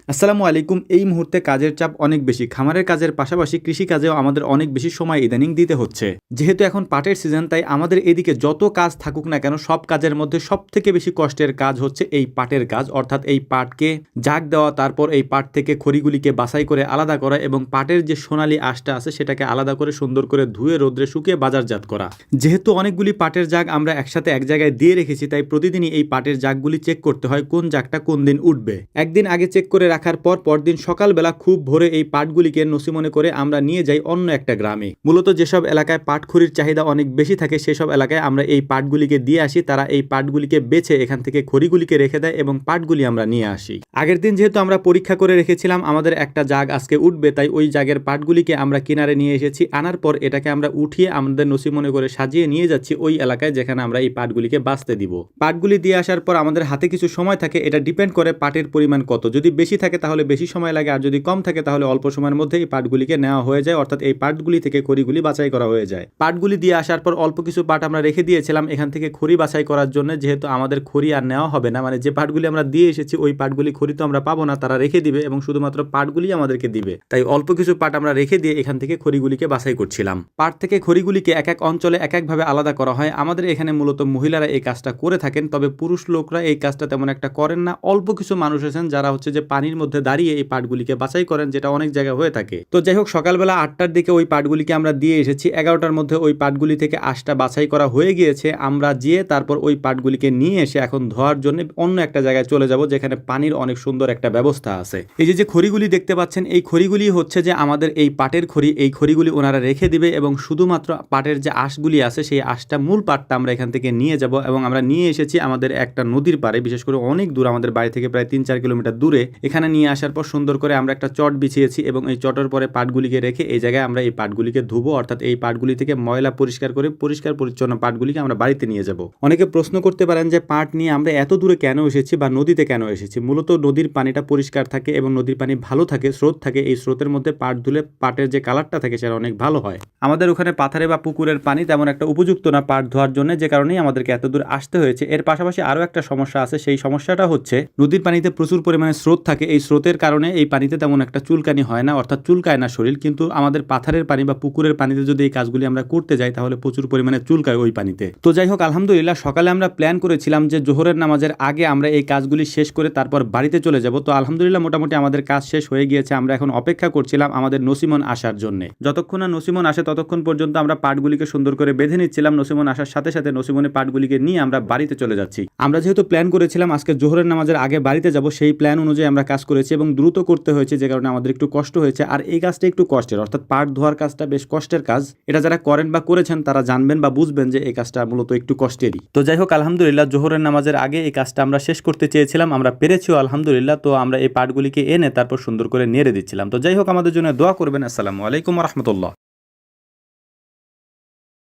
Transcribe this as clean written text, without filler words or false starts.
আসসালামু আলাইকুম। এই মুহূর্তে কাজের চাপ অনেক বেশি। খামারের কাজের পাশাপাশি কৃষি কাজেও আমাদের অনেক বেশি সময় ইদানিং দিতে হচ্ছে। যেহেতু এখন পাটের সিজন, তাই আমাদের এদিকে যত কাজ থাকুক না কেন, সব কাজের মধ্যে সবথেকে বেশি কষ্টের কাজ হচ্ছে এই পাটের কাজ। অর্থাৎ এই পাটকে জাগ দেওয়া, তারপর এই পাট থেকে খড়িগুলিকে বাছাই করে আলাদা করা এবং পাটের যে সোনালী আঁশটা আছে সেটাকে আলাদা করে সুন্দর করে ধুয়ে রোদ্রে শুকিয়ে বাজারজাত করা। যেহেতু অনেকগুলি পাটের জাগ আমরা একসাথে এক জায়গায় দিয়ে রেখেছি, তাই প্রতিদিনই এই পাটের জাগগুলি চেক করতে হয় কোন জাগটা কোন দিন উঠবে। একদিন আগে চেক করে রাখার পর পরদিন সকালবেলা খুব ভোরে এই পাটগুলিকে নসিমনে করে আমরা নিয়ে যাই অন্য একটা গ্রামে। মূলত যেসব এলাকায় পাটখড়ির চাহিদা অনেক বেশি থাকে সেসব এলাকায় আমরা এই পাটগুলিকে দিয়ে আসি। তারা এই পাটগুলিকে বেছে এখান থেকে খড়িগুলিকে রেখে দেয় এবং পাটগুলি আমরা নিয়ে আসি। আগের দিন যেহেতু আমরা পরীক্ষা করে রেখেছিলাম আমাদের একটা জাগ আজকে উঠবে, তাই ওই জাগের পাটগুলিকে আমরা কিনারে নিয়ে এসেছি। আনার পর এটাকে আমরা উঠিয়ে আমাদের নসিমনে করে সাজিয়ে নিয়ে যাচ্ছি ওই এলাকায় যেখানে আমরা এই পাটগুলিকে বাছতে দিব। পাটগুলি দিয়ে আসার পর আমাদের হাতে কিছু সময় থাকে, এটা ডিপেন্ড করে পাটের পরিমাণ কত। যদি বেশি থাকে তাহলে বেশি সময় লাগে, আর যদি কম থাকে তাহলে অল্প সময়ের মধ্যে এই পাটগুলিকে নেওয়া হয়ে যায়। অর্থাৎ এই পাটগুলি থেকে খড়িগুলি বাছাই করা হয়ে যায়। পাটগুলি দিয়ে আসার পর অল্প কিছু পাট আমরা রেখে দিয়েছিলাম এখান থেকে খড়ি বাছাই করার জন্য, যেহেতু আমাদের খড়ি আর নেওয়া হবে না, মানে যে পাটগুলি আমরা দিয়ে এসেছি ওই পাটগুলি খড়ি তো আমরা পাবো না, তারা রেখে দিবে এবং শুধুমাত্র পাটগুলি আমাদেরকে দিবে। তাই অল্প কিছু পাট আমরা রেখে দিয়ে এখান থেকে খড়িগুলিকে বাছাই করছিলাম। পাট থেকে খড়িগুলিকে এক এক অঞ্চলে এক একভাবে আলাদা করা হয়। আমাদের এখানে মূলত মহিলারা এই কাজটা করে থাকেন, তবে পুরুষ লোকরা এই কাজটা তেমন একটা করেন না। অল্প কিছু মানুষ আছেন যারা হচ্ছে যে পানির মধ্যে দাঁড়িয়ে এই পাটগুলিকে বাছাই করেন, যেটা অনেক জায়গায় হয়ে থাকে। তো যাই হোক, সকালবেলা 8টার দিকে ওই পাটগুলিকে আমরা দিয়ে এসেছি। 11টার মধ্যে ওই পাটগুলি থেকে আঁশটা বাছাই করা হয়ে গিয়েছে। আমরা যেয়ে তারপর ওই পাটগুলিকে নিয়ে এসে এখন ধোয়ার জন্য অন্য একটা জায়গায় চলে যাব যেখানে পানির অনেক সুন্দর একটা ব্যবস্থা আছে। এই যে খড়িগুলি দেখতে পাচ্ছেন, এই খড়িগুলি হচ্ছে যে আমাদের এই পাটের খড়ি। এই খড়িগুলি ওনারা রেখে দিবে এবং শুধুমাত্র পাটের যে আঁশগুলি আছে সেই আঁশটা, মূল পাটটা আমরা এখান থেকে নিয়ে যাব। এবং আমরা নিয়ে এসেছি আমাদের একটা নদীর পাড়ে, বিশেষ করে অনেক দূর, আমাদের বাড়ি থেকে প্রায় 3-4 কিলোমিটার দূরে। এখানে নিয়ে আসার পর সুন্দর করে আমরা একটা চট বিছিয়েছি এবং এই চটের পরে পাটগুলিকে রেখে এই জায়গায় আমরা এই পাটগুলিকে ধুবো। অর্থাৎ এই পাটগুলি থেকে ময়লা পরিষ্কার করে পরিষ্কার পরিচ্ছন্ন পাটগুলিকে আমরা বাড়িতে নিয়ে যাব। অনেকে প্রশ্ন করতে পারেন যে পাট নিয়ে আমরা এত দূরে কেন এসেছি বা নদীতে কেন এসেছি। মূলত নদীর পানিটা পরিষ্কার থাকে এবং নদীর পানি ভালো থাকে, স্রোত থাকে। এই স্রোতের মধ্যে পাট ধুলে পাটের যে কালারটা থাকে সেটা অনেক ভালো হয়। আমাদের ওখানে পাথারে বা পুকুরের পানি তেমন একটা উপযুক্ত না পাট ধোয়ার জন্য, যে কারণেই আমাদেরকে এত দূর আসতে হয়েছে। এর পাশাপাশি আরও একটা সমস্যা আছে, সেই সমস্যাটা হচ্ছে নদীর পানিতে প্রচুর পরিমাণে স্রোত থাকে। এই স্রোতের কারণে এই পানিতে তেমন একটা চুলকানি হয় না, অর্থাৎ চুলকায় না শরীর। কিন্তু আমাদের পাথারের পানি বা পুকুরের পানিতে যদি এই কাজগুলি আমরা করতে যাই তাহলে প্রচুর পরিমাণে চুলকায় ওই পানিতে। তো যাই হোক, আলহামদুলিল্লাহ সকালে আমরা প্ল্যান করেছিলাম যে জোহরের নামাজের আগে আমরা এই কাজগুলি শেষ করে তারপর বাড়িতে চলে যাব। তো আলহামদুলিল্লাহ মোটামুটি আমাদের কাজ শেষ হয়ে গিয়েছে। আমরা এখন অপেক্ষা করছিলাম আমাদের নসিমন আসার জন্য। যতক্ষণ না নসিমন আসে ততক্ষণ পর্যন্ত আমরা পাটগুলিকে সুন্দর করে বেঁধে নিচ্ছিলাম। নসিমন আসার সাথে সাথে নসিমনে পাটগুলিকে নিয়ে আমরা বাড়িতে চলে যাচ্ছি। আমরা যেহেতু প্ল্যান করেছিলাম আজকে জোহরের নামাজের আগে বাড়িতে যাব, সেই প্ল্যান অনুযায়ী আমরা কাজ করেছি এবং দ্রুত করতে হয়েছে, যে কারণে আমাদের একটু কষ্ট হয়েছে। আর এই কাজটা একটু কষ্টের, অর্থাৎ পাট ধোয়ার কাজটা বেশ কষ্টের কাজ। এটা যারা করেন বা করেছেন তারা জানবেন বা বুঝবেন যে এই কাজটা মূলত একটু কষ্টেরই। তো যাই হোক, আলহামদুলিল্লাহ জোহরের নামাজের আগে এই কাজটা আমরা শেষ করতে চেয়েছিলাম, আমরা পেরেছিও আলহামদুলিল্লাহ। তো আমরা এই পাটগুলিকে এনে তারপর সুন্দর করে নেড়ে দিচ্ছিলাম। তো যাই হোক, আমাদের জন্য দোয়া করবেন। আসসালামু আলাইকুম ওয়া রাহমাতুল্লাহ।